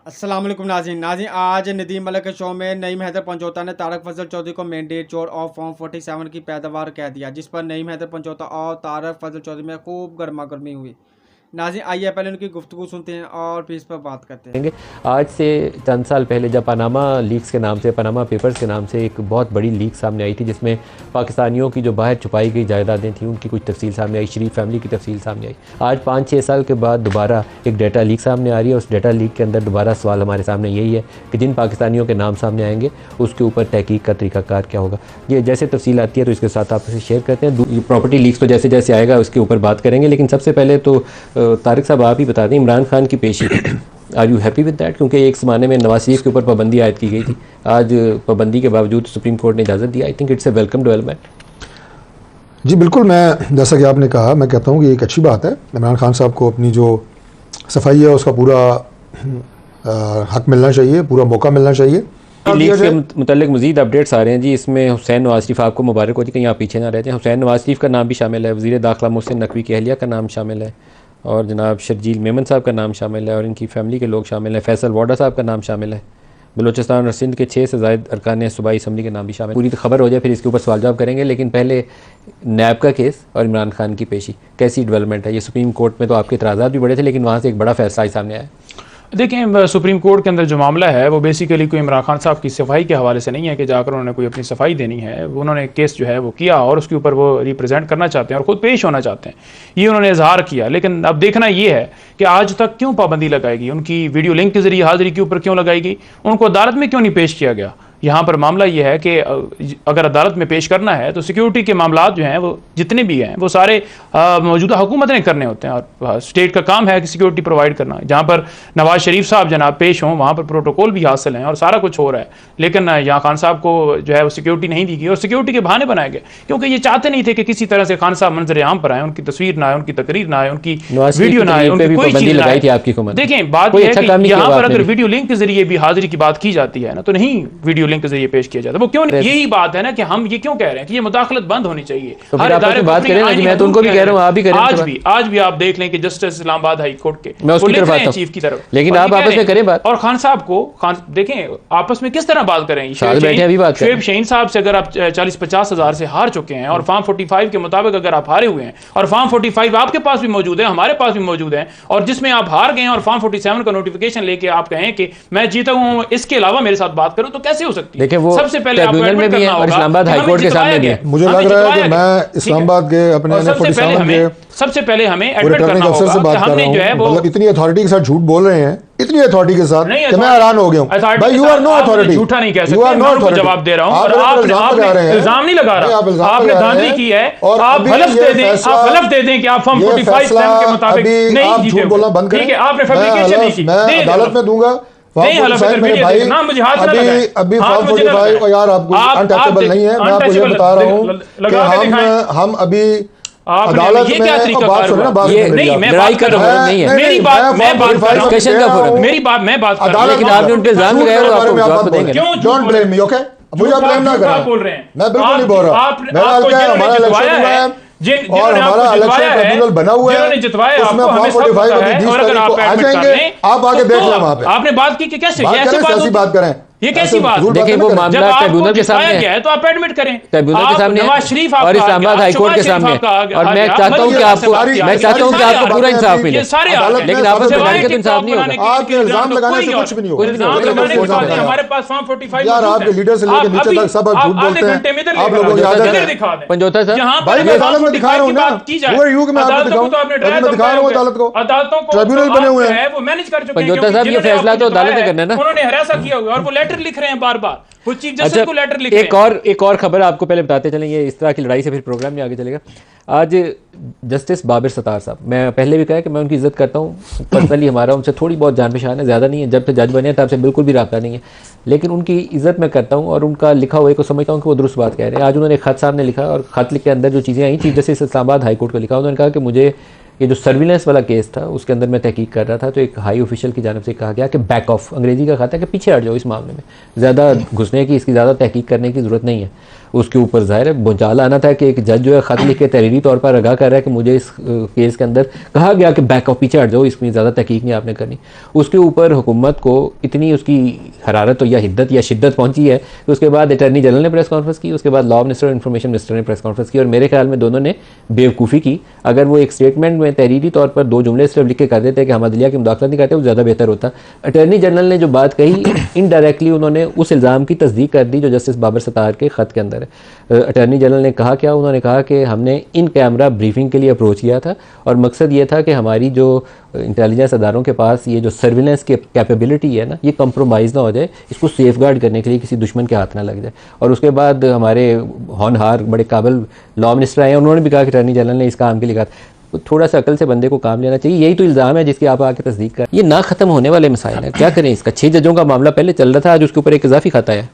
अस्सलाम वालेकुम नाज़रीन आज नदीम मलिक के शो में नईम हैदर पंचोता ने तारक फजल चौधरी को मैंडेट चोर ऑफ फॉर्म 47 की पैदावार कह दिया, जिस पर नईम हैदर पंचोता और तारक फजल चौधरी में खूब गर्मा गर्मी हुई। नाज़रीन आइए पहले उनकी गुफ्तगू सुनते हैं और फिर इस पर बात करते हैं। आज से चंद साल पहले जब पनामा लीक्स के नाम से, पनामा पेपर्स के नाम से एक बहुत बड़ी लीक सामने आई थी, जिसमें पाकिस्तानियों की जो बाहर छुपाई गई जायदादें थीं उनकी कुछ तफसील सामने आई, शरीफ फैमिली की तफसील सामने आई। आज 5-6 साल के बाद दोबारा एक डाटा लीक सामने आ रही है। उस डाटा लीक के अंदर दोबारा सवाल हमारे सामने यही है कि जिन पाकिस्तानियों के नाम सामने आएंगे उसके ऊपर तहकीक का तरीकाकार क्या होगा। ये जैसे तफसील आती है तो इसके साथ आप इसे शेयर करते हैं। प्रॉपर्टी लीक्स तो जैसे जैसे आएगा उसके ऊपर बात करेंगे, लेकिन सबसे पहले तो तारिक साहब आप ही बता दें, इमरान खान की पेशी are you happy with that? क्योंकि एक ज़माने में नवाज शरीफ के ऊपर पाबंदी आयद की गई थी, आज पाबंदी के बावजूद सुप्रीम कोर्ट ने इजाज़त दी। I think it's a welcome development. जी बिल्कुल, मैं जैसा कि आपने कहा, मैं कहता हूँ कि एक अच्छी बात है। इमरान खान साहब को अपनी जो सफाई है उसका पूरा हक मिलना चाहिए, पूरा मौका मिलना चाहिए। लीक्स के मुतल्लिक मज़ीद अपडेट्स आ रहे हैं जी। इसमें हुसैन नवाज शरीफ, आपको मुबारक हो जी, कहीं आप पीछे ना रहते हैं। हुसैन नवाज शरीफ का नाम भी शामिल है, वज़ीर दाखिला मोहसिन नकवी की अहलिया का नाम शामिल है, और जनाब शर्जील मेमन साहब का नाम शामिल है, और इनकी फैमिली के लोग शामिल हैं। फैसल वाडा साहब का नाम शामिल है। बलूचिस्तान और सिंध के 6 से ज़ायद अरकान सूबाई असम्बली के नाम भी शामिल। पूरी खबर हो जाए फिर इसके ऊपर सवाल जवाब करेंगे, लेकिन पहले नैब का केस और इमरान खान की पेशी कैसी डेवलपमेंट है? ये सुप्रीम कोर्ट में तो आपके इतराज़ात भी बड़े थे, लेकिन वहाँ से एक बड़ा फैसला ही सामने आया। देखें, सुप्रीम कोर्ट के अंदर जो मामला है वो बेसिकली कोई इमरान खान साहब की सफाई के हवाले से नहीं है कि जाकर उन्होंने कोई अपनी सफाई देनी है। उन्होंने केस जो है वो किया और उसके ऊपर वो रिप्रेजेंट करना चाहते हैं और ख़ुद पेश होना चाहते हैं, ये उन्होंने इजहार किया। लेकिन अब देखना ये है कि आज तक क्यों पाबंदी लगाएगी, उनकी वीडियो लिंक के जरिए हाजिरी के ऊपर क्यों लगाएगी, उनको अदालत में क्यों नहीं पेश किया गया। यहाँ पर मामला ये है कि अगर अदालत में पेश करना है तो सिक्योरिटी के मामला जो हैं वो जितने भी हैं वो सारे मौजूदा हुकूमत ने करने होते हैं, और स्टेट का काम है कि सिक्योरिटी प्रोवाइड करना। जहाँ पर नवाज शरीफ साहब जनाब पेश हों वहाँ पर प्रोटोकॉल भी हासिल हैं और सारा कुछ हो रहा है, लेकिन यहाँ खान साहब को जो है वो सिक्योरिटी नहीं दी गई और सिक्योरिटी के बहाने बनाए गए, क्योंकि ये चाहते नहीं थे कि किसी तरह से खान साहब मंजर आम पर आए, उनकी तस्वीर ना आए, उनकी तकरीर ना आए, उनकी वीडियो ना आए, उनकी कोई चीज ना आए। देखें, बात यह है कि यहाँ पर अगर वीडियो लिंक के जरिए भी हाजिरी की बात की जाती है ना, तो नहीं वीडियो लिंक के जरिए पेश किया जाता। वो क्यों? यही बात है ना कि हम ये क्यों कह रहे हैं कि ये मुदाखलत बंद होनी चाहिए। तो हर इदारे बात करें ना, मैं तो उनको भी कह रहा हूं, आप भी करें। आज भी आप देख लें कि जस्टिस इस्लामाबाद हाई कोर्ट के मैं उसकी तरफ आता हूं, चीफ की तरफ, लेकिन आप आपस में करें बात। और खान साहब को देखें आपस में किस तरह बात करें। शुएब शाहीन साहब से अगर आप 40-50 हज़ार से हार चुके हैं और फॉर्म 45 के मुताबिक अगर आप हारे हुए हैं, और फॉर्म 45 आपके पास भी मौजूद है, हमारे पास भी मौजूद है, और जिसमें आप हार गए और फॉर्म 47 का नोटिफिकेशन लेके आप कहें कि मैं जीता हूं, इसके अलावा मेरे साथ बात करूं, तो कैसे हो सकती है? सबसे पहले आपको एडमिट करना होगा। इस्लामाबाद हाई कोर्ट के सामने भी है। मुझे लग रहा है कि मैं इस्लामाबाद के अपने सबसे पहले हमें एडमिट करना होगा से बात कर रहा हूं, मतलब इतनी अथॉरिटी के साथ झूठ बोल रहे हैं, इतनी अथॉरिटी के साथ कि मैं हैरान हो गया हूं। भाई यू आर नो अथॉरिटी, झूठा नहीं कह सकते, मैं आपको जवाब दे रहा हूं और आप इल्जाम नहीं लगा रहा, आपने धांधली की है। आप हलफ दे दें, आप हलफ दे दें कि आप फॉर्म 45 के मुताबिक नहीं जीते, बोलना बंद करें। ठीक है, आपने फैब्रिकेशन नहीं की, मैं अदालत में दूंगा। नहीं हलफ मेरे ना, मुझे हाथ ना लगाएं। अभी फॉर्म 45 यार आपको अनटचेबल नहीं है, मैं आपको ये बता रहा हूं कि हम अभी अदालत में बात सुनो ना, बात नहीं, मैं बात कर रहा हूं, मेरी बात मैं बात कर रहा हूं, मेरी बात मैं बात कर रहा हूं, लेकिन आपने उनके इल्जाम लगाए और आपको जवाब देंगे। Don't blame me, okay? मुझे ब्लेम ना करें, मैं बिल्कुल नहीं बोल रहा। मेरा हमारा इलेक्शन हुआ है और हमारा इलेक्शन ट्रिब्यूनल बना हुआ है, उसमें फॉर्म 45 अभी 20 तारीख को आ जाएंगे, आप आगे देख लें वहां पे। आपने बात की कि कैसे कैसी बात करें, ये कैसी बात? देखिए वो मामला ट्रिब्यूनल के सामने है, तो आप एडमिट करें ट्रिब्यूनल के सामने नवाज शरीफ और इस्लामाबाद हाई कोर्ट के सामने, और मैं चाहता हूं कि आपको पूरा इंसाफ मिले, लेकिन आपस में लड़के तो इंसाफ नहीं होगा। आपके इल्जाम लगाने से कुछ भी नहीं होगा। हमारे पास फॉर्म 45 यार आपके लीडर से लेकर नीचे तक सब झूठ बोलते हैं, आप लोगों को याद है। पंजोता साहब भाई मैं अदालत में दिखा रहा हूं ना, वो यू कि मैं आपको दिखाऊं, मैं दिखा रहा हूं अदालतों को ट्रिब्यूनल बने हुए हैं, वो मैनेज कर चुके हैं। पंजोता साहब ये फैसला तो अदालत ने करना है ना, उन्होंने हरासा किया हुआ और वो लेटर लिख रहे हैं बार-बार। अच्छा, एक और खबर आपको पहले बताते चलें, ये इस तरह की लड़ाई से फिर प्रोग्राम में आगे चलेगा। आज जस्टिस बाबिर सत्तार साहब, मैं पहले भी कहा कि मैं उनकी इज्जत करता हूँ, पर्सनली हमारा उनसे थोड़ी बहुत जान पहचान है, ज़्यादा नहीं है, जब से जज बने तब से बिल्कुल भी रब्ता नहीं है, लेकिन उनकी इज्जत मैं करता हूँ और उनका लिखा हुआ को समझता हूँ कि वो दुरुस्त बात कह रहे हैं। आज उन्होंने खत सामने लिखा और खत लिख के अंदर जो चीज़ें आई, chief justice Islamabad high court को लिखा, उन्होंने कहा कि मुझे ये जो सर्विलेंस वाला केस था उसके अंदर मैं तहकीक कर रहा था, तो एक हाई ऑफिशियल की जानिब से कहा गया कि बैक ऑफ, अंग्रेजी का खाता है कि पीछे हट जाओ, इस मामले में ज़्यादा घुसने की, इसकी ज़्यादा तहकीक करने की ज़रूरत नहीं है। उसके ऊपर ज़ाहिर है भूचाल आना था कि एक जज जो है ख़त लिख के तहरीरी तौर पर आगाह कर रहा है कि मुझे इस केस के अंदर कहा गया कि बैक ऑफ, पीछे हट जाओ, इसमें ज़्यादा तहकीक नहीं आपने करनी। उसके ऊपर हुकूमत को इतनी उसकी हरारत या हिद्दत या शिद्दत पहुंची है कि उसके बाद अटर्नी जनरल ने प्रेस कॉन्फ्रेंस की, उसके बाद लॉ मिनिस्टर और इन्फॉर्मेशन मिनिस्टर ने प्रेस कॉन्फ्रेंस की, और मेरे ख्याल में दोनों ने बेवकूफ़ी की। अगर वो एक स्टेटमेंट में तहरीरी तौर पर 2 जुमले सिर्फ लिख के कर देते कि हम अदलिया की मुदाखलत नहीं करते, वो ज़्यादा बेहतर होता। अटर्नी जनरल ने जो बात कही इनडायरेक्टली उन्होंने उस इल्ज़ाम की तस्दीक कर दी जो जस्टिस बाबर सत्तार के ख़त के अंदर है। अटर्नी जनरल ने कहा क्या, उन्होंने कहा कि हमने इन कैमरा ब्रीफिंग के लिए अप्रोच किया था और मकसद ये था कि हमारी जो इंटेलिजेंस अदारों के पास ये जो सर्विलेंस की कैपेबिलिटी है ना, ये कंप्रोमाइज़ ना हो जाए, इसको सेफगार्ड करने के लिए किसी दुश्मन के हाथ ना लग जाए। और उसके बाद हमारे होनहार बड़े काबिल लॉ मिनिस्टर आए, उन्होंने भी कहा कि अटर्नी जनरल ने इस काम के लिए कहा। तो थोड़ा सा अकल से बंदे को काम लेना चाहिए। यही तो इल्ज़ाम है जिसकी आप आके तस्दीक कर, ये ना ख़त्म होने वाले मसाइल हैं, क्या करें इसका। 6 जजों का मामला पहले चल रहा था, आज उसके ऊपर एक इजाफी खाता है।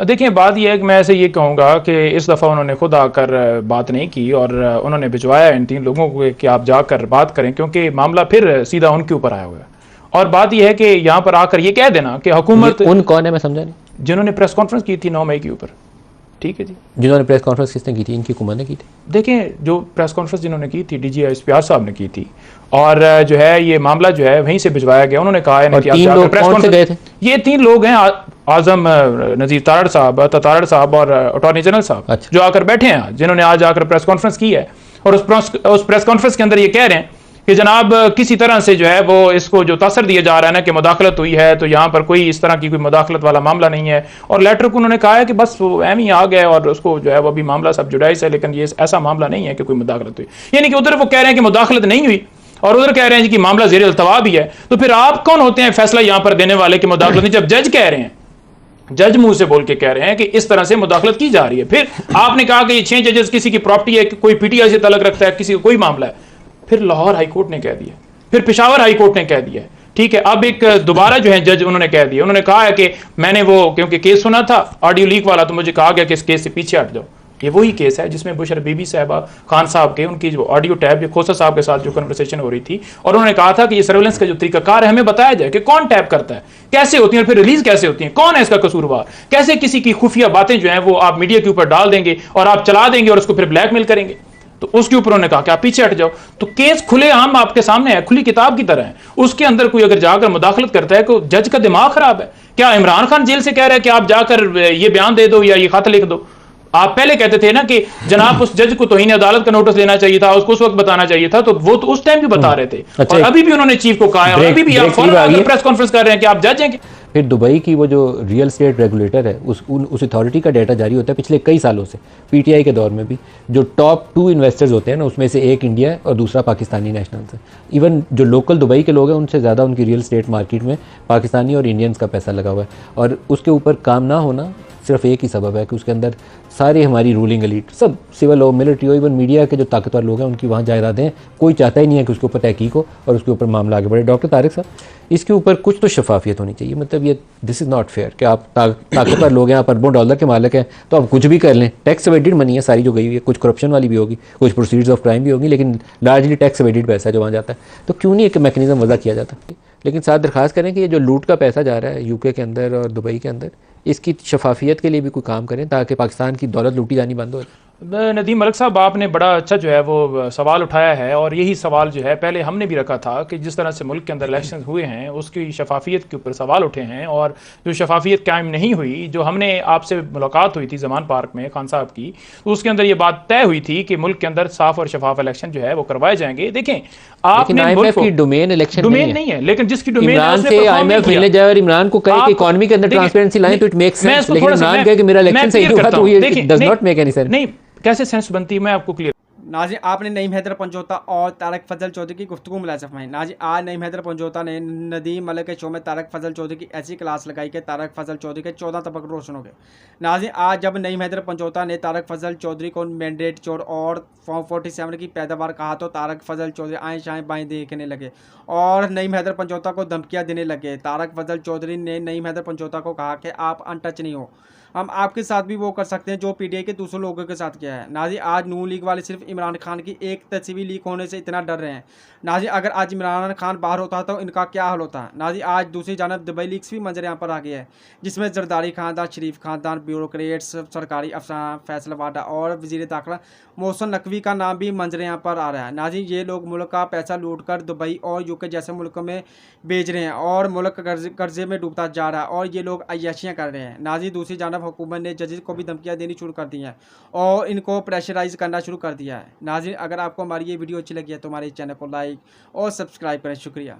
देखिए बात यह है कि मैं ऐसे ये कहूँगा कि इस दफ़ा उन्होंने खुद आकर बात नहीं की और उन्होंने भिजवाया इन 3 लोगों को कि आप जाकर बात करें, क्योंकि मामला फिर सीधा उनके ऊपर आया हुआ है। और बात यह है कि यहाँ पर आकर ये कह देना कि हुकूमत, उन कौन है मैं समझा नहीं, जिन्होंने प्रेस कॉन्फ्रेंस की थी 9 मई के ऊपर, ठीक है जी, जिन्होंने प्रेस कॉन्फ्रेंस किसने की थी, इनकी हुकूमत ने की थी। देखें जो प्रेस कॉन्फ्रेंस जिन्होंने की थी DG ISPR साहब ने की थी, और जो है ये मामला जो है वहीं से भिजवाया गया। उन्होंने कहा है कि 3 लोग कौन से गए थे? ये 3 लोग हैं, आजम नजीर तारड़ साहब और अटॉर्नी जनरल साहब, अच्छा। जो आकर बैठे हैं, जिन्होंने आज आकर प्रेस कॉन्फ्रेंस की है। और उस प्रेस कॉन्फ्रेंस के अंदर ये कह रहे हैं कि जनाब किसी तरह से जो है वो इसको जो तासर दिया जा रहा है ना कि मुदाखलत हुई है, तो यहाँ पर कोई इस तरह की कोई मुदाखलत वाला मामला नहीं है। और लेटर को उन्होंने कहा है कि बस वो एम ही आ गए और उसको जो है वो अभी मामला सब जुडाइस है, लेकिन ये ऐसा मामला नहीं है कि कोई मुदाखलत हुई। यानी कि उधर वो कह रहे हैं कि मुदाखलत नहीं हुई और उधर कह रहे हैं कि मामला ज़ेर अल्तवा भी है। तो फिर आप कौन होते हैं फैसला यहाँ पर देने वाले कि मुदाखलत नहीं, जब जज कह रहे हैं, जज मुंह से बोल के कह रहे हैं कि इस तरह से मुदाखलत की जा रही है। फिर आपने कहा कि ये 6 जजेस किसी की प्रॉपर्टी है, कोई PTI से तलक रखता है, किसी को कोई मामला है। फिर लाहौर हाई कोर्ट ने कह दिया, फिर पेशावर हाई कोर्ट ने कह दिया, ठीक है। अब एक दोबारा जो है जज उन्होंने कह दिया, उन्होंने कहा है कि मैंने वो क्योंकि केस सुना था ऑडियो लीक वाला, तो मुझे कहा गया कि इस केस से पीछे हट जाओ। ये वही केस है जिसमें बुशर बीबी साहबा खान साहब के उनकी जो ऑडियो टैप जो खोसा साहब के साथ जो कन्वर्सेशन हो रही थी, और उन्होंने कहा था कि ये सर्वेलेंस का जो तरीकाकार है हमें बताया जाए कि कौन टैप करता है, कैसे होती है, और फिर रिलीज कैसे होती है, कौन है इसका कसूरवार, कैसे किसी की खुफिया बातें जो है वो आप मीडिया के ऊपर डाल देंगे और आप चला देंगे और उसको फिर ब्लैकमेल करेंगे। तो उसके ऊपर उन्होंने कहा कि आप पीछे हट जाओ। तो केस खुले आम आपके सामने है, खुली किताब की तरह है। उसके अंदर कोई अगर जाकर मुदाखलत करता है तो जज का दिमाग खराब है क्या? इमरान खान जेल से कह रहा है कि आप जाकर ये बयान दे दो या ये खत लिख दो। आप पहले कहते थे ना कि जनाब उस जज को तौहीन अदालत का नोटिस लेना चाहिए था, उसको उस वक्त बताना चाहिए था, तो वो तो उस टाइम भी बता रहे थे। अच्छा, और अभी भी उन्होंने चीफ को कहा है, और अभी भी आप फौरन प्रेस कॉन्फ्रेंस कर रहे हैं कि आप जज हैं। फिर दुबई की वो जो रियल स्टेट रेगुलेटर है उस अथॉरिटी का डाटा जारी होता है पिछले कई सालों से, PTI के दौर में भी। जो टॉप 2 इन्वेस्टर्स होते हैं ना, उसमें से एक इंडिया है और दूसरा पाकिस्तानी नेशनल्स है। इवन जो लोकल दुबई के लोग हैं उनसे ज़्यादा उनकी रियल स्टेट मार्केट में पाकिस्तानी और इंडियंस का पैसा लगा हुआ है। और उसके ऊपर काम ना होना सिर्फ एक ही सबब है कि उसके अंदर सारी हमारी रूलिंग एलीट, सब सिविल हो, मिलिट्री हो, इवन मीडिया के जो ताकतवर लोग हैं उनकी वहाँ जायदादें हैं। कोई चाहता ही नहीं है कि उसके ऊपर तहकीक हो और उसके ऊपर मामला आगे बढ़े। डॉक्टर तारिक साहब, इसके ऊपर कुछ तो शफाफियत होनी चाहिए। मतलब ये दिस इज़ नॉट फेयर कि आप ताकतवर लोग हैं, आप अरबों डॉलर के मालिक हैं, तो आप कुछ भी कर लें। टैक्स एवेडेड मनी है सारी जो गई हुई है, कुछ करप्शन वाली भी होगी, कुछ प्रोसीड्स ऑफ क्राइम भी होगी, लेकिन लार्जली टैक्स एवेडेड पैसा जो वहाँ जाता है। तो क्यों नहीं एक मैकेनिज्म वज़ा किया जाता? लेकिन साथ दरख्वास्त करें कि ये जो लूट का पैसा जा रहा है UK के अंदर और दुबई के अंदर, इसकी शफाफियत के लिए भी कोई काम करें ताकि पाकिस्तान की दौलत लूटी जानी बंद हो। नदीम मलिक साहब, आपने बड़ा अच्छा जो है वो सवाल उठाया है, और यही सवाल जो है पहले हमने भी रखा था कि जिस तरह से मुल्क के अंदर इलेक्शन हुए हैं उसकी शफाफियत के ऊपर सवाल उठे हैं, और जो शफाफियत कायम नहीं हुई, जो हमने आपसे मुलाकात हुई थी जमान पार्क में खान साहब की, तो उसके अंदर ये बात तय हुई थी कि मुल्क के अंदर साफ और शफाफ इलेक्शन जो है वो करवाए जाएंगे। देखें, आपने IMF की डोमेन इलेक्शन डोमेन नहीं है, लेकिन जिसकी डोमेन इमरान से IMF मिलने जाए और इमरान को कहे कि इकोनॉमी के अंदर ट्रांसपेरेंसी लाएं तो इट मेक्स सेंस, लेकिन इमरान कहे कि मेरा इलेक्शन सही हुआ तो ये does not make any sense. नहीं, कैसे सेंस बनती है, मैं आपको क्लियर। नाज़रीन, आपने नईम हैदर पंजोता और तारक फजल चौधरी की गुफ्तगू मुलाज़ा फरमाई। नाज़रीन, आज नईम हैदर पंजोता ने नदीम मलिक के शो में तारक फजल चौधरी की ऐसी क्लास लगाई कि तारक फजल चौधरी के 14 तबक रोशन हो गए। नाज़रीन, आज जब नईम हैदर पंजोता ने तारक फजल चौधरी को मैंडेट चोर और फॉर्म 47 की पैदावार कहा, तो तारक फजल चौधरी आएँ शाएँ बाएँ देखने लगे और नईम हैदर पंजोता को धमकियाँ देने लगे। तारक फजल चौधरी ने नईम हैदर पंजोता को कहा कि आप अनटच नहीं हो, हम आपके साथ भी वो कर सकते हैं जो पीटीआई के दूसरे लोगों के साथ किया है। नाजी आज नून लीग वाले सिर्फ इमरान खान की एक तस्वीर लीक होने से इतना डर रहे हैं। नाजी अगर आज इमरान खान बाहर होता तो इनका क्या हाल होता। नाजी आज दूसरी जानब दुबई लीक्स भी मंजर यहाँ पर आ गया है, जिसमें जरदारी खानदान, शरीफ खानदान, ब्यूरोक्रेट्स, सरकारी अफसरान, फैसल वाडा और वजीर दाखिला मोहसिन नकवी का नाम भी मंजर यहाँ पर आ रहा है। नाजी ये लोग मुल्क का पैसा लूट कर दुबई और यूके जैसे मुल्कों में भेज रहे हैं और मुल्क कर्जे में डूबता जा रहा है और ये लोग अय्याशियाँ कर रहे हैं। नाजी दूसरी जानब हुकूमत ने जजेस को भी धमकियाँ देनी शुरू कर दी हैं और इनको प्रेशराइज करना शुरू कर दिया है। नाज़रीन, अगर आपको हमारी ये वीडियो अच्छी लगी है तो हमारे चैनल को लाइक और सब्सक्राइब करें। शुक्रिया।